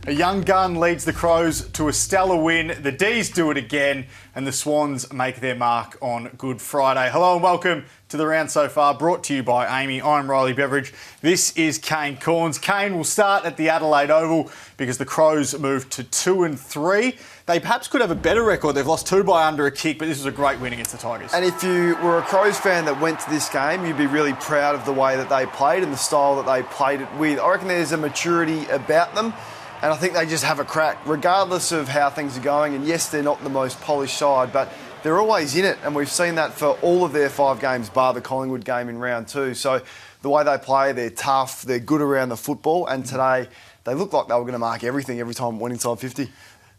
A young gun leads the Crows to a stellar win. The D's do it again, and the Swans make their mark on Good Friday. Hello and welcome to the round so far, brought to you by AAMI. I'm Riley Beveridge. This is Kane Corns. Kane will start at the Adelaide Oval because the Crows moved to 2-3. They perhaps could have a better record. They've lost 2 by under a kick, but this was a great win against the Tigers. And if you were a Crows fan that went to this game, you'd be really proud of the way that they played and the style that they played it with. I reckon there's a maturity about them. And I think they just have a crack, regardless of how things are going. And yes, they're not the most polished side, but they're always in it. And we've seen that for all of their 5 games, bar the Collingwood game in round 2. So the way they play, they're tough, they're good around the football. And today, they looked like they were going to mark everything every time it went inside 50.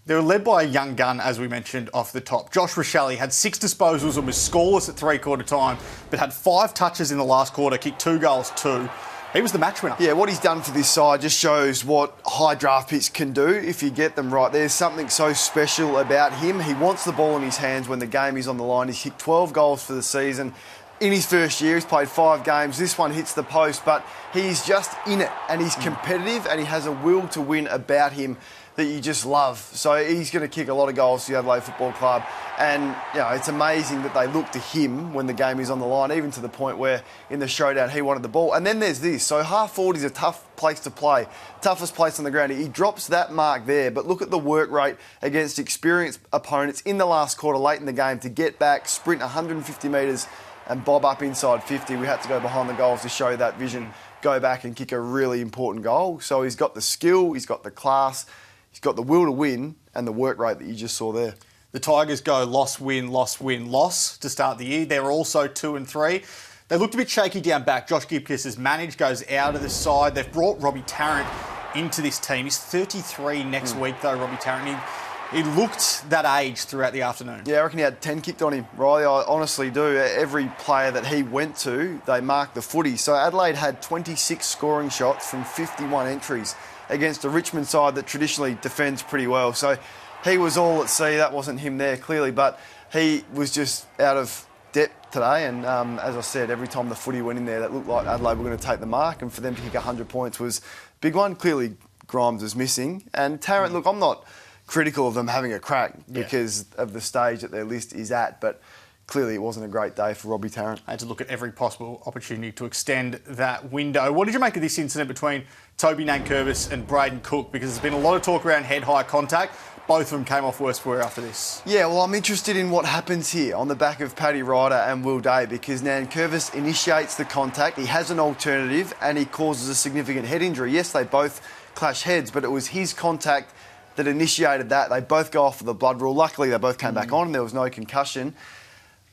They were led by a young gun, as we mentioned, off the top. Josh Rochelle had 6 disposals and was scoreless at three-quarter time, but had 5 touches in the last quarter, kicked 2 goals, 2. He was the match winner. Yeah, what he's done for this side just shows what high draft picks can do if you get them right. There's something so special about him. He wants the ball in his hands when the game is on the line. He's kicked 12 goals for the season. In his first year, he's played 5 games. This one hits the post, but he's just in it, and he's competitive, and he has a will to win about him that you just love. So he's going to kick a lot of goals for the Adelaide Football Club. And, you know, it's amazing that they look to him when the game is on the line, even to the point where in the showdown he wanted the ball. And then there's this. So half forward is a tough place to play, toughest place on the ground. He drops that mark there, but look at the work rate against experienced opponents in the last quarter, late in the game, to get back, sprint 150 metres and bob up inside 50. We had to go behind the goals to show that vision, go back and kick a really important goal. So he's got the skill, he's got the class, he's got the will to win and the work rate that you just saw there. The Tigers go loss, win, loss, win, loss to start the year. They're also 2-3. They looked a bit shaky down back. Josh Gibcus has managed, goes out of the side. They've brought Robbie Tarrant into this team. He's 33 next week though, Robbie Tarrant. He looked that age throughout the afternoon. Yeah, I reckon he had 10 kicked on him, Riley. I honestly do. Every player that he went to, they marked the footy. So Adelaide had 26 scoring shots from 51 entries against a Richmond side that traditionally defends pretty well. So he was all at sea. That wasn't him there, clearly, but he was just out of depth today. And as I said, every time the footy went in there, that looked like Adelaide were going to take the mark. And for them to kick 100 points was a big one. Clearly, Grimes was missing. And Tarrant, look, I'm not critical of them having a crack because of the stage that their list is at, but clearly it wasn't a great day for Robbie Tarrant. I had to look at every possible opportunity to extend that window. What did you make of this incident between Toby Nankervis and Braden Cook? Because there's been a lot of talk around head-high contact. Both of them came off worse for wear after this. Yeah, well, I'm interested in what happens here on the back of Paddy Ryder and Will Day, because Nankervis initiates the contact, he has an alternative, and he causes a significant head injury. Yes, they both clash heads, but it was his contact that initiated that. They both go off for the blood rule. Luckily, they both came back on and there was no concussion.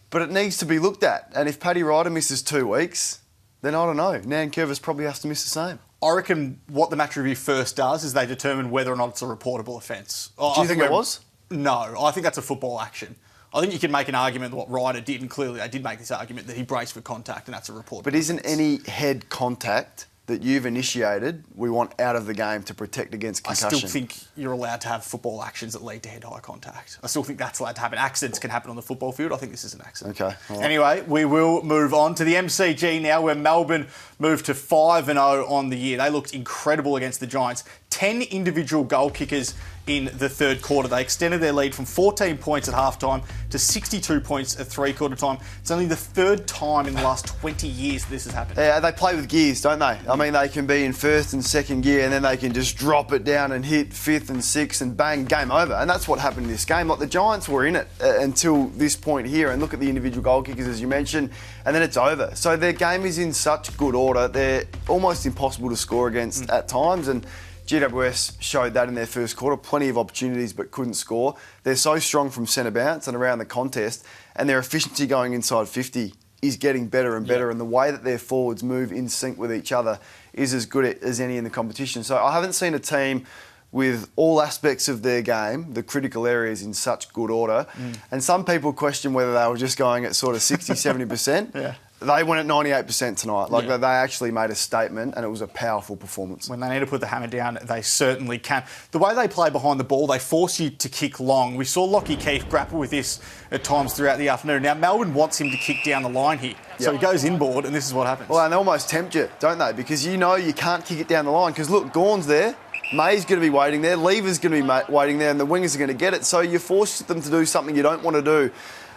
But it needs to be looked at. And if Paddy Ryder misses 2 weeks, then I don't know. Nankervis probably has to miss the same. I reckon what the match review first does is they determine whether or not it's a reportable offence. Do you think it was? No, I think that's a football action. I think you can make an argument that what Ryder did, and clearly they did make this argument, that he braced for contact and that's a reportable But isn't offence. any head contact that you've initiated, we want out of the game to protect against concussion? I still think you're allowed to have football actions that lead to head-high contact. I still think that's allowed to happen. Accidents can happen on the football field. I think this is an accident. Okay. Right. Anyway, we will move on to the MCG now, where Melbourne moved to 5-0 on the year. They looked incredible against the Giants. 10 individual goal kickers in the third quarter. They extended their lead from 14 points at halftime to 62 points at three-quarter time. It's only the 3rd time in the last 20 years this has happened. Yeah, they play with gears, don't they? I mean, they can be in 1st and 2nd gear and then they can just drop it down and hit 5th and 6th and bang, game over. And that's what happened in this game. Like, the Giants were in it until this point here, and look at the individual goal kickers, as you mentioned, and then it's over. So their game is in such good order. They're almost impossible to score against at times, and GWS showed that in their first quarter. Plenty of opportunities but couldn't score. They're so strong from centre bounce and around the contest, and their efficiency going inside 50 is getting better and better, and the way that their forwards move in sync with each other is as good as any in the competition. So I haven't seen a team with all aspects of their game, the critical areas, in such good order. And some people question whether they were just going at sort of 60, 70%. Yeah. They went at 98% tonight. Like, they actually made a statement, and it was a powerful performance. When they need to put the hammer down, they certainly can. The way they play behind the ball, they force you to kick long. We saw Lockie Keefe grapple with this at times throughout the afternoon. Now, Melbourne wants him to kick down the line here. So he goes inboard, and this is what happens. Well, and they almost tempt you, don't they? Because you know you can't kick it down the line. Because, look, Gawn's there. May's going to be waiting there, Lever's going to be waiting there, and the wingers are going to get it. So you force them to do something you don't want to do.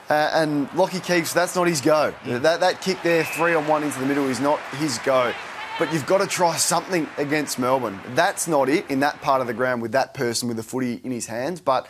And Lockie Keefe, that's not his go. That kick there, 3-on-1 into the middle, is not his go. But you've got to try something against Melbourne. That's not it in that part of the ground with that person with the footy in his hands. But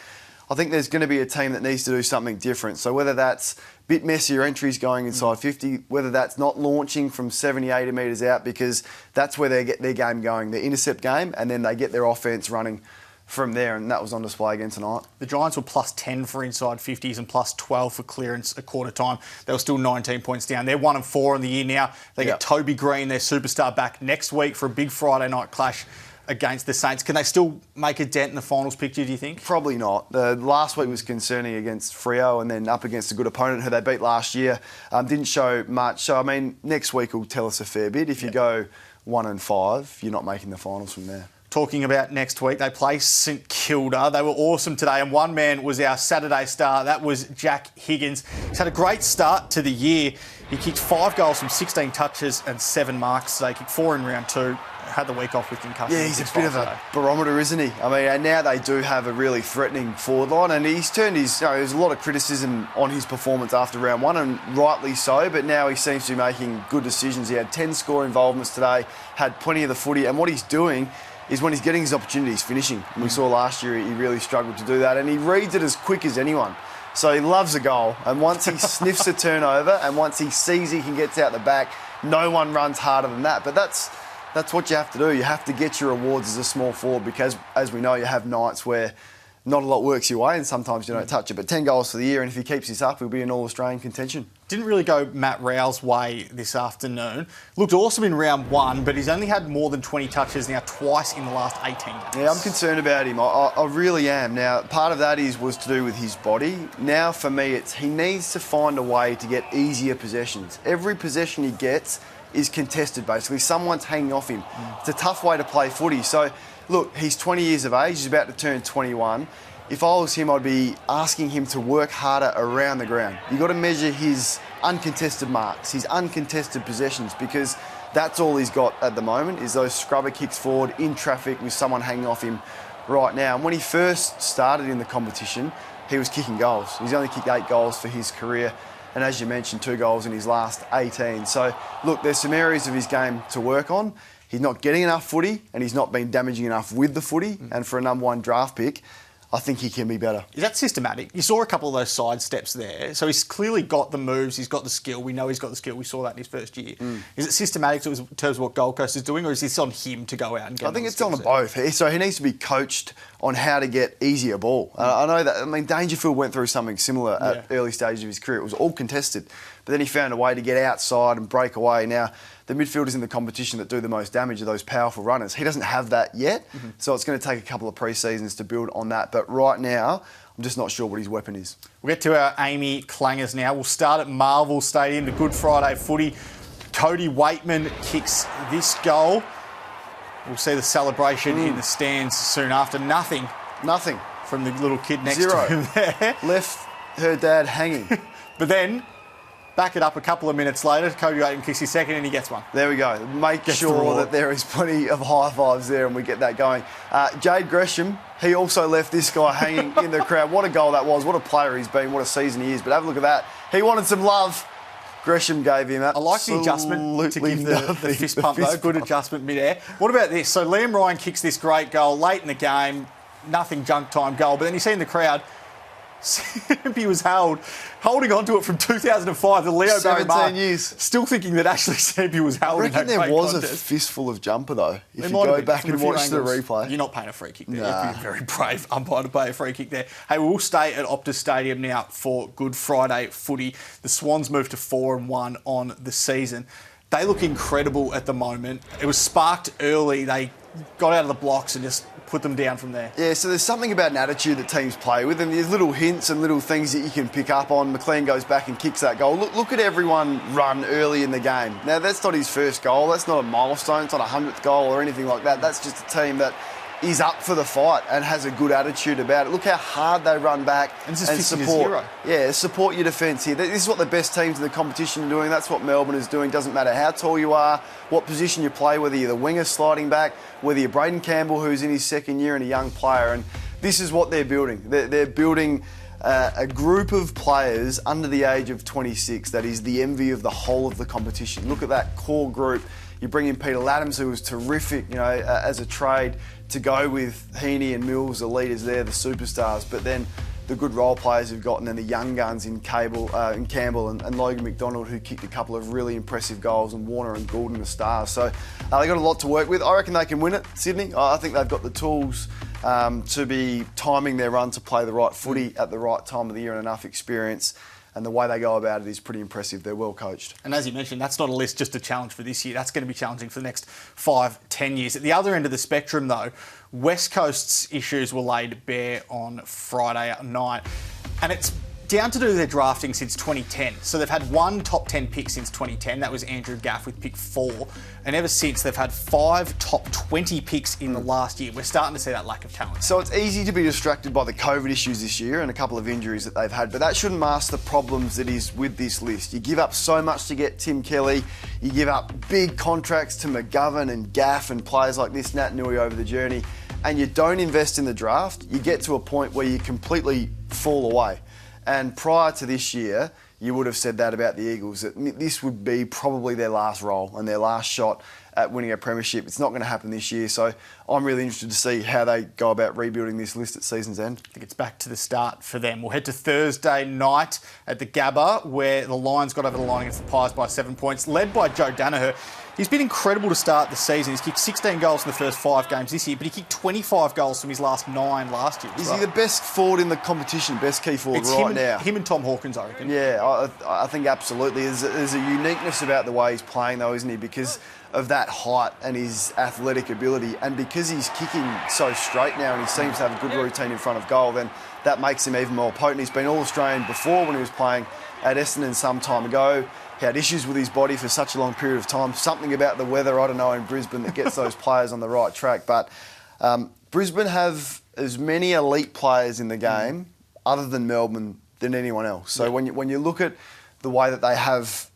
I think there's going to be a team that needs to do something different. So whether that's a bit messier entries going inside 50, whether that's not launching from 70, 80 metres out, because that's where they get their game going, their intercept game, and then they get their offence running from there, and that was on display again tonight. The Giants were plus 10 for inside 50s and plus 12 for clearance at quarter time. They were still 19 points down. They're 1-4 in the year now. They get Toby Green, their superstar, back next week for a big Friday night clash against the Saints. Can they still make a dent in the finals picture, do you think? Probably not. The last week was concerning against Freo and then up against a good opponent who they beat last year. Didn't show much. So, I mean, next week will tell us a fair bit. If you go 1-5, you're not making the finals from there. Talking about next week, they play St Kilda. They were awesome today, and one man was our Saturday star. That was Jack Higgins. He's had a great start to the year. He kicked 5 goals from 16 touches and 7 marks today. Kicked 4 in round 2. Had the week off with concussion. Yeah, he's a bit of a barometer, isn't he? I mean, and now they do have a really threatening forward line, and he's turned his... there's a lot of criticism on his performance after round 1, and rightly so, but now he seems to be making good decisions. He had 10 score involvements today, had plenty of the footy, and what he's doing is when he's getting his opportunities, finishing. And we saw last year he really struggled to do that, and he reads it as quick as anyone. So he loves a goal, and once he sniffs a turnover and once he sees he can get out the back, no one runs harder than that. But that's what you have to do. You have to get your rewards as a small forward because, as we know, you have nights where not a lot works your way and sometimes you don't touch it. But 10 goals for the year, and if he keeps this up, he'll be in All-Australian contention. Didn't really go Matt Rowe's way this afternoon. Looked awesome in round 1, but he's only had more than 20 touches now twice in the last 18 days. Yeah, I'm concerned about him. I really am. Now, part of that was to do with his body. Now, for me, it's he needs to find a way to get easier possessions. Every possession he gets is contested, basically. Someone's hanging off him. It's a tough way to play footy. So, look, he's 20 years of age. He's about to turn 21. If I was him, I'd be asking him to work harder around the ground. You've got to measure his uncontested marks, his uncontested possessions, because that's all he's got at the moment is those scrubber kicks forward in traffic with someone hanging off him right now. And when he first started in the competition, he was kicking goals. He's only kicked 8 goals for his career. And as you mentioned, 2 goals in his last 18. So, look, there's some areas of his game to work on. He's not getting enough footy and he's not been damaging enough with the footy. And for a number 1 draft pick, I think he can be better. Is that systematic? You saw a couple of those side steps there. So he's clearly got the moves, he's got the skill. We know he's got the skill. We saw that in his first year. Is it systematic in terms of what Gold Coast is doing, or is this on him to go out and get I think it's on both. So he needs to be coached on how to get easier ball. I know that, I mean, Dangerfield went through something similar at early stages of his career. It was all contested. But then he found a way to get outside and break away. Now, the midfielders in the competition that do the most damage are those powerful runners. He doesn't have that yet, so it's going to take a couple of pre-seasons to build on that. But right now, I'm just not sure what his weapon is. We'll get to our AAMI clangers now. We'll start at Marvel Stadium, the Good Friday footy. Cody Waitman kicks this goal. We'll see the celebration in the stands soon after. Nothing from the little kid next to him there. Left her dad hanging. But then, back it up a couple of minutes later, Cody Waitman kicks his second and he gets one. There we go. Make sure that there is plenty of high fives there and we get that going. Jade Gresham, he also left this guy hanging in the crowd. What a goal that was. What a player he's been. What a season he is. But have a look at that. He wanted some love. Gresham gave him that. I like the adjustment to give the fist pump, though. Good adjustment mid-air. What about this? So Liam Ryan kicks this great goal late in the game. Nothing junk time goal. But then you see in the crowd, Sempy was holding on to it from 2005, the Leo Barry mark. 17 years. Still thinking that Ashley Sempy was held in that I reckon there was contest. A fistful of jumper, though, if you go back and watch the replay. You're not paying a free kick there. Nah. You're very brave umpire to pay a free kick there. Hey, we'll stay at Optus Stadium now for Good Friday footy. The Swans moved to 4-1 on the season. They look incredible at the moment. It was sparked early. They got out of the blocks and just put them down from there. Yeah, so there's something about an attitude that teams play with, and there's little hints and little things that you can pick up on. McLean goes back and kicks that goal. Look at everyone run early in the game. Now, that's not his first goal. That's not a milestone. It's not a 100th goal or anything like that. That's just a team that is up for the fight and has a good attitude about it. Look how hard they run back and support. Yeah, support your defence here. This is what the best teams in the competition are doing. That's what Melbourne is doing. Doesn't matter how tall you are, what position you play, whether you're the winger sliding back, whether you're Braden Campbell, who's in his second year and a young player. And this is what they're building. They're building a group of players under the age of 26 that is the envy of the whole of the competition. Look at that core group. You bring in Peter Laddams, who was terrific, as a trade, to go with Heaney and Mills, the leaders there, the superstars. But then the good role players have got, and then the young guns in Campbell and Logan McDonald, who kicked a couple of really impressive goals, and Warner and Goulden, the stars. So they got a lot to work with. I reckon they can win it, Sydney. I think they've got the tools to be timing their run to play the right footy at the right time of the year and enough experience. And the way they go about it is pretty impressive. They're well coached. And as you mentioned, that's not a list just a challenge for this year. That's going to be challenging for the next 5-10 years. At the other end of the spectrum, though, West Coast's issues were laid bare on Friday night. And it's down to do their drafting since 2010. So they've had one top 10 pick since 2010. That was Andrew Gaff with pick 4. And ever since, they've had 5 top 20 picks in the last year. We're starting to see that lack of talent. So it's easy to be distracted by the COVID issues this year and a couple of injuries that they've had, but that shouldn't mask the problems that is with this list. You give up so much to get Tim Kelly. You give up big contracts to McGovern and Gaff and players like this, Nat Nui, over the journey, and you don't invest in the draft. You get to a point where you completely fall away. And prior to this year, you would have said that about the Eagles, that this would be probably their last role and their last shot at winning a premiership. It's not going to happen this year, so I'm really interested to see how they go about rebuilding this list at season's end. I think it's back to the start for them. We'll head to Thursday night at the Gabba, where the Lions got over the line against the Pies by 7 points, led by Joe Danaher. He's been incredible to start the season. He's kicked 16 goals in the first 5 games this year, but he kicked 25 goals from his last 9 last year. Is he the best forward in the competition, best key forward now? Him and Tom Hawkins, I reckon. Yeah, I think absolutely. There's a uniqueness about the way he's playing, though, isn't he? Because of that height and his athletic ability, and because he's kicking so straight now and he seems to have a good routine in front of goal, then that makes him even more potent. He's been All-Australian before when he was playing at Essendon some time ago. He had issues with his body for such a long period of time. Something about the weather, I don't know, in Brisbane that gets those players on the right track. But Brisbane have as many elite players in the game, other than Melbourne, than anyone else. So when you look at the way that they have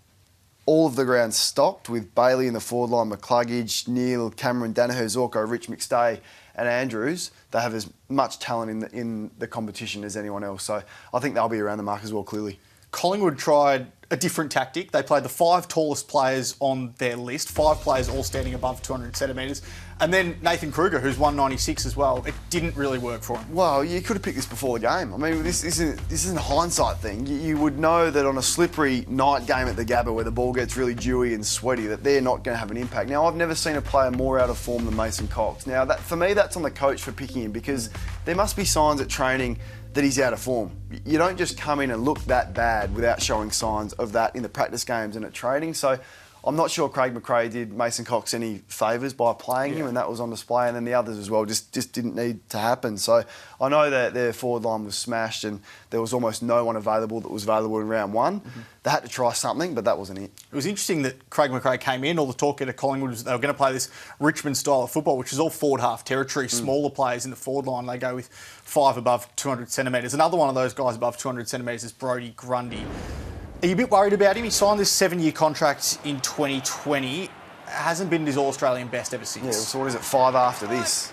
all of the ground stocked with Bailey in the forward line, McCluggage, Neil, Cameron, Danaher, Zorko, Rich McStay and Andrews, they have as much talent in the competition as anyone else. So I think they'll be around the mark as well, clearly. Collingwood tried a different tactic. They played the 5 tallest players on their list, 5 players all standing above 200 centimetres, and then Nathan Kruger, who's 196 as well. It didn't really work for him. Well, you could have picked this before the game. I mean, this isn't a hindsight thing. You would know that on a slippery night game at the Gabba where the ball gets really dewy and sweaty, that they're not going to have an impact. Now, I've never seen a player more out of form than Mason Cox. Now, for me, that's on the coach for picking him, because there must be signs at training that he's out of form. You don't just come in and look that bad without showing signs of that in the practice games and at training. So I'm not sure Craig McRae did Mason Cox any favours by playing him, and that was on display, and then the others as well just didn't need to happen. So I know that their forward line was smashed and there was almost no one available that was available in round 1. They had to try something, but that wasn't it. It was interesting that Craig McRae came in. All the talk at Collingwood was they were going to play this Richmond style of football, which is all forward half territory, smaller players in the forward line. They go with 5 above 200 centimetres. Another one of those guys above 200 centimetres is Brodie Grundy. Are you a bit worried about him? He signed this 7-year contract in 2020. Hasn't been his All-Australian best ever since. Yeah, so what is it, 5 after this?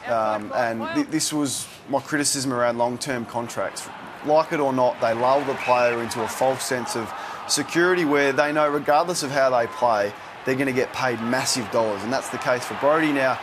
This was my criticism around long-term contracts. Like it or not, they lull the player into a false sense of security where they know regardless of how they play, they're going to get paid massive dollars. And that's the case for Brodie. Now,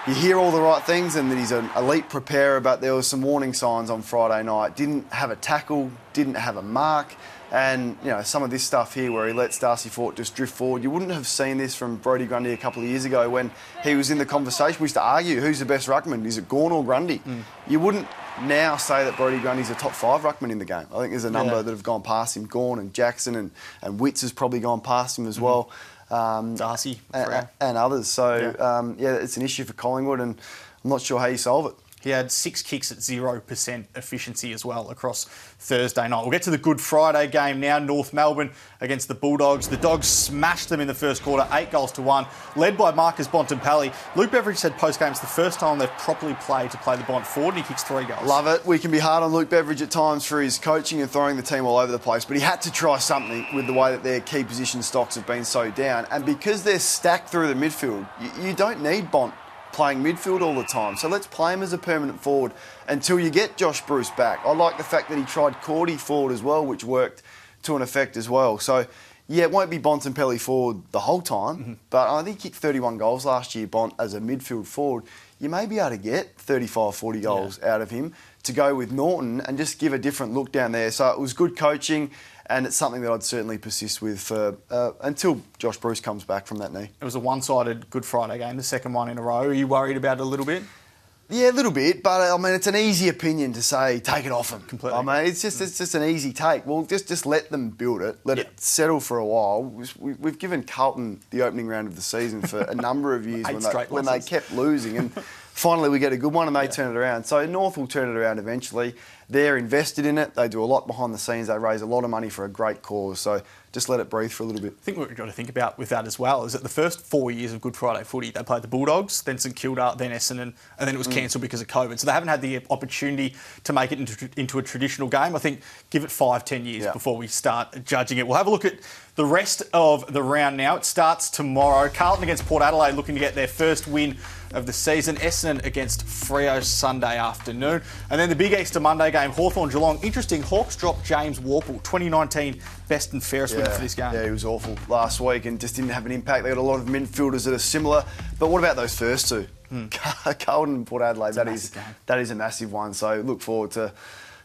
you hear all the right things and that he's an elite preparer, but there was some warning signs on Friday night. Didn't have a tackle, didn't have a mark. And, some of this stuff here where he lets Darcy Fort just drift forward, you wouldn't have seen this from Brodie Grundy a couple of years ago when he was in the conversation. We used to argue, who's the best ruckman? Is it Gawn or Grundy? You wouldn't now say that Brodie Grundy's a top 5 ruckman in the game. I think there's a number that have gone past him. Gawn and Jackson and Witts has probably gone past him as well. Darcy. And others. So, it's an issue for Collingwood and I'm not sure how you solve it. He had 6 kicks at 0% efficiency as well across Thursday night. We'll get to the Good Friday game now. North Melbourne against the Bulldogs. The Dogs smashed them in the first quarter, 8-1, led by Marcus Bontempelli. Luke Beveridge said post-game it's the first time they've properly played to play the Bont forward, and he kicks 3 goals. Love it. We can be hard on Luke Beveridge at times for his coaching and throwing the team all over the place, but he had to try something with the way that their key position stocks have been so down. And because they're stacked through the midfield, you don't need Bont playing midfield all the time. So let's play him as a permanent forward until you get Josh Bruce back. I like the fact that he tried Cordy forward as well, which worked to an effect as well. So, yeah, it won't be Bontempelli forward the whole time, but I think he kicked 31 goals last year, Bont, as a midfield forward. You may be able to get 35, 40 goals out of him to go with Norton and just give a different look down there. So it was good coaching, and it's something that I'd certainly persist with for, until Josh Bruce comes back from that knee. It was a one-sided Good Friday game, the second one in a row. Are you worried about it a little bit? Yeah, a little bit, but I mean, it's an easy opinion to say, take it off them. Completely. I mean, it's just an easy take. Well, just let them build it, let it settle for a while. We've given Carlton the opening round of the season for a number of years when they kept losing, and finally we get a good one and they turn it around. So North will turn it around eventually. They're invested in it. They do a lot behind the scenes. They raise a lot of money for a great cause. So just let it breathe for a little bit. I think what we've got to think about with that as well is that the first 4 years of Good Friday footy, they played the Bulldogs, then St Kilda, then Essendon, and then it was cancelled because of COVID. So they haven't had the opportunity to make it into a traditional game. I think give it 5-10 years before we start judging it. We'll have a look at the rest of the round now. It starts tomorrow. Carlton against Port Adelaide, looking to get their first win of the season. Essendon against Freo Sunday afternoon. And then the big Easter Monday game, Hawthorn-Geelong. Interesting, Hawks dropped James Warple, 2019 best and fairest winner for this game. Yeah, he was awful last week and just didn't have an impact. They got a lot of midfielders that are similar. But what about those first two? Carlton and Port Adelaide, that is a massive one. So look forward to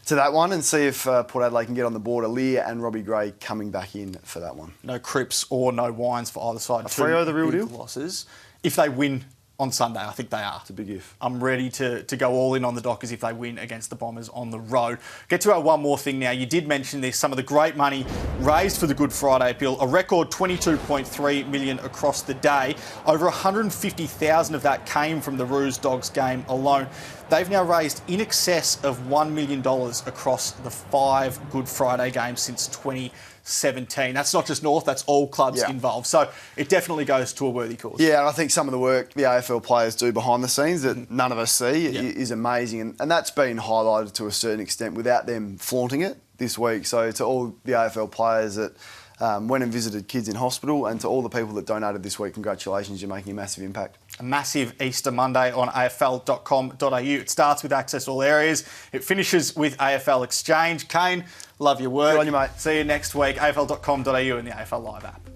that one and see if Port Adelaide can get on the board. Aaliyah and Robbie Gray coming back in for that one. No Cripps or no Wines for either side. Freo the real deal? Losses. If they win on Sunday, I think they are. It's a big if. I'm ready to go all in on the Dockers if they win against the Bombers on the road. Get to our one more thing now. You did mention this, some of the great money raised for the Good Friday appeal. A record $22.3 million across the day. Over 150,000 of that came from the Roos Dogs game alone. They've now raised in excess of $1 million across the 5 Good Friday games since 2017. That's not just North, that's all clubs involved. So it definitely goes to a worthy cause. Yeah, and I think some of the work the AFL players do behind the scenes that none of us see is amazing. And that's been highlighted to a certain extent without them flaunting it this week. So to all the AFL players that went and visited kids in hospital, and to all the people that donated this week, congratulations, you're making a massive impact. A massive Easter Monday on afl.com.au. It starts with Access All Areas. It finishes with AFL Exchange. Kane, love your work. Good on you, mate. See you next week. afl.com.au and the AFL Live app.